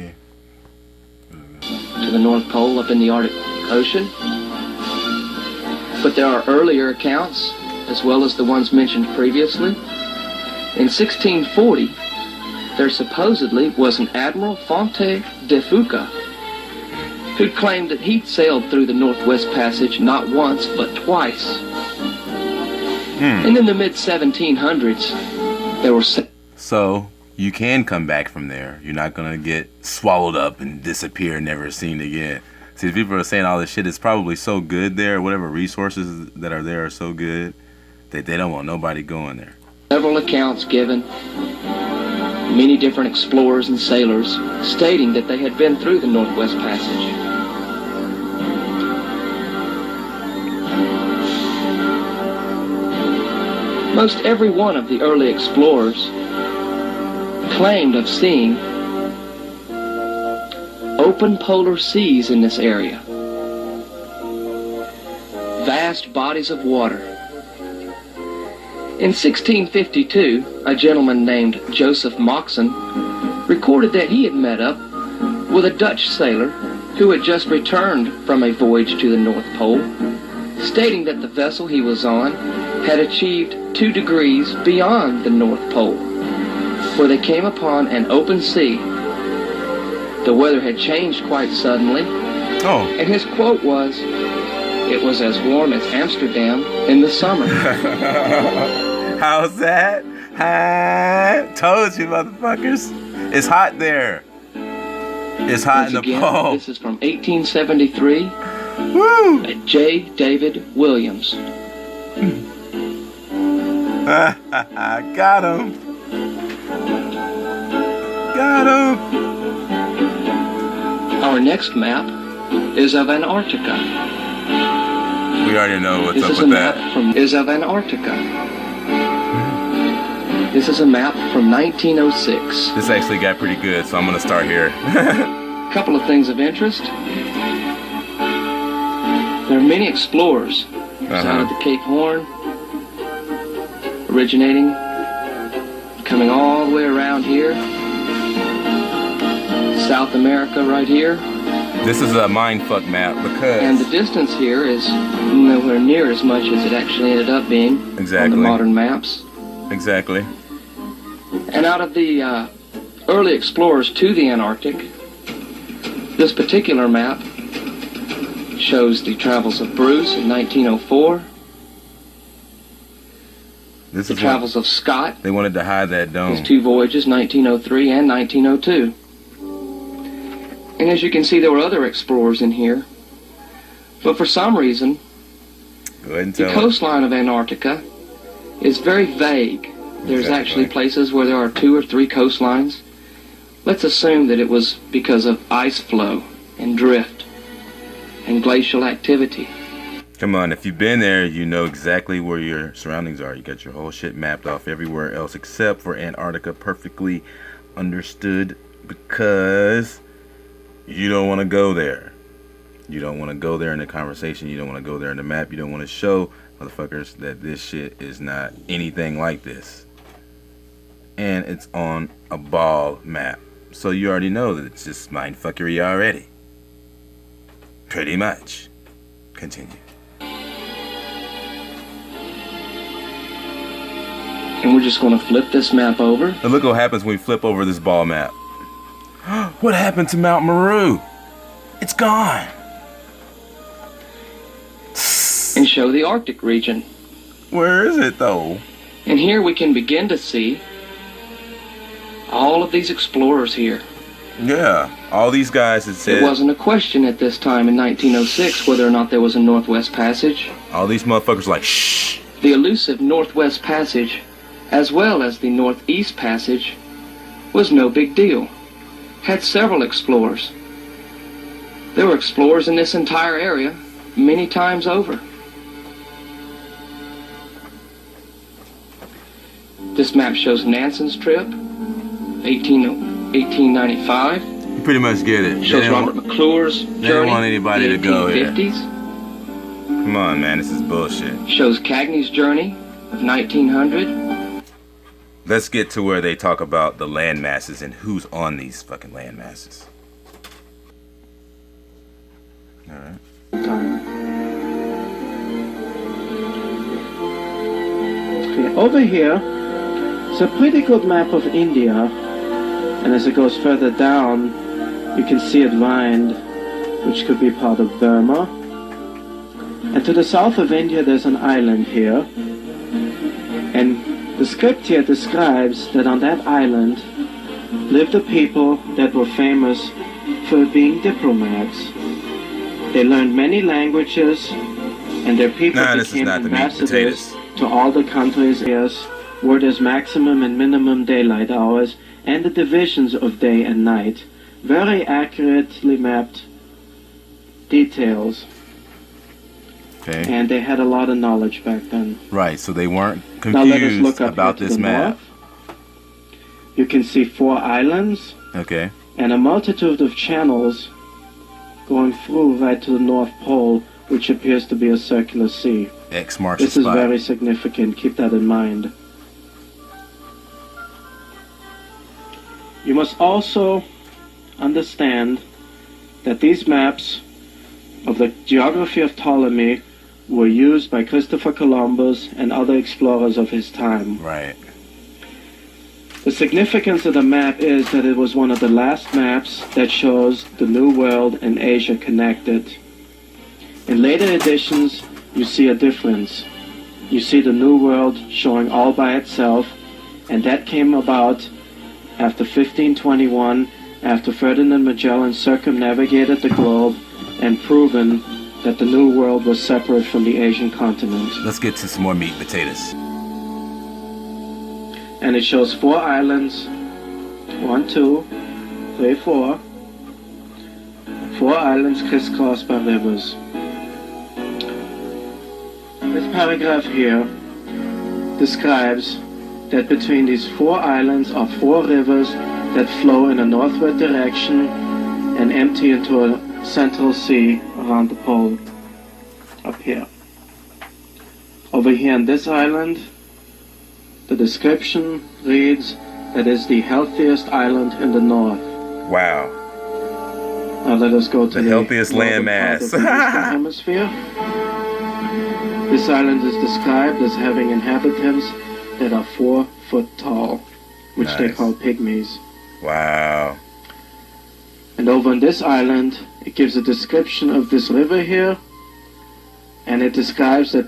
Yeah. To the North Pole up in the Arctic Ocean. But there are earlier accounts, as well as the ones mentioned previously. In 1640, there supposedly was an Admiral Fonte de Fuca who claimed that he'd sailed through the Northwest Passage not once, but twice. And in the mid-1700s, there were... So, you can come back from there. You're not going to get swallowed up and disappear, never seen again. See, people are saying all this shit is probably so good there, whatever resources that are there are so good, that they don't want nobody going there. Several accounts given, many different explorers and sailors stating that they had been through the Northwest Passage. Most every one of the early explorers claimed of seeing open polar seas in this area, vast bodies of water. In 1652, a gentleman named Joseph Moxon recorded that he had met up with a Dutch sailor who had just returned from a voyage to the North Pole, stating that the vessel he was on had achieved 2 degrees beyond the North Pole, where they came upon an open sea. The weather had changed quite suddenly, and his quote was, "It was as warm as Amsterdam in the summer." How's that? Told you, motherfuckers. It's hot there. It's hot in the pole. This is from 1873. Woo! By J. David Williams. Got him. Got him. Our next map is of Antarctica. We already know what's This up is a with map that. from is of Antarctica. This is a map from 1906. This actually got pretty good, so I'm gonna start here. A couple of things of interest. There are many explorers out of the Cape Horn, originating, coming all the way around here. South America right here. This is a mindfuck map because... And the distance here is nowhere near as much as it actually ended up being on the modern maps. Exactly. And out of the early explorers to the Antarctic, this particular map shows the travels of Bruce in 1904. This the is travels of Scott. They wanted to hide that dome. His 2 voyages, 1903 and 1902. And as you can see, there were other explorers in here. But for some reason, go ahead and the coastline of Antarctica is very vague. There's actually places where there are 2 or 3 coastlines. Let's assume that it was because of ice flow and drift and glacial activity. Come on, if you've been there, you know exactly where your surroundings are. You got your whole shit mapped off everywhere else except for Antarctica. Perfectly understood, because you don't want to go there. You don't want to go there in the conversation. You don't want to go there in the map. You don't want to show motherfuckers that this shit is not anything like this. And it's on a ball map. So you already know that it's just mindfuckery already. Pretty much. Continue. And we're just going to flip this map over. And look what happens when we flip over this ball map. What happened to Mount Meru? It's gone. And show the Arctic region. Where is it though? And here we can begin to see all of these explorers here. Yeah, all these guys that said... It wasn't a question at this time in 1906 whether or not there was a Northwest Passage. All these motherfuckers like, shh. The elusive Northwest Passage, as well as the Northeast Passage, was no big deal. Had several explorers. There were explorers in this entire area many times over. This map shows Nansen's trip, 1895. You pretty much get it. Shows Robert McClure's journey. They don't want anybody to go here. 1850s. Come on, man, this is bullshit. Shows Cagney's journey of 1900. let's get to where they talk about the land masses and who's on these fucking land masses. All right. Okay, over here, it's a pretty good map of India, and as it goes further down, you can see it lined, which could be part of Burma. And to the south of India, there's an island here, and the script here describes that on that island lived a people that were famous for being diplomats. They learned many languages, and their people became ambassadors to all the countries where there's maximum and minimum daylight hours and the divisions of day and night. Very accurately mapped details. Okay. And they had a lot of knowledge back then. Right, so they weren't confused now let us look up about this map. North. You can see 4 islands. Okay. And a multitude of channels going through right to the North Pole, which appears to be a circular sea. X marks this the is spot. very significant. Keep that in mind. You must also understand that these maps of the geography of Ptolemy were used by Christopher Columbus and other explorers of his time. Right. The significance of the map is that it was one of the last maps that shows the New World and Asia connected. In later editions, you see a difference. You see the New World showing all by itself, and that came about after 1521, after Ferdinand Magellan circumnavigated the globe and proven that the New World was separate from the Asian continent. Let's get to some more meat and potatoes. And it shows 4 islands. 1, 2, 3, 4. 4 islands crisscrossed by rivers. This paragraph here describes that between these 4 islands are 4 rivers that flow in a northward direction and empty into a central sea around the pole, up here. Over here on this island, the description reads that it's the healthiest island in the north. Wow. Now let us go to the healthiest land mass. Of the Eastern Hemisphere. This island is described as having inhabitants that are 4 foot tall, which they call pygmies. Wow. And over on this island, it gives a description of this river here, and it describes that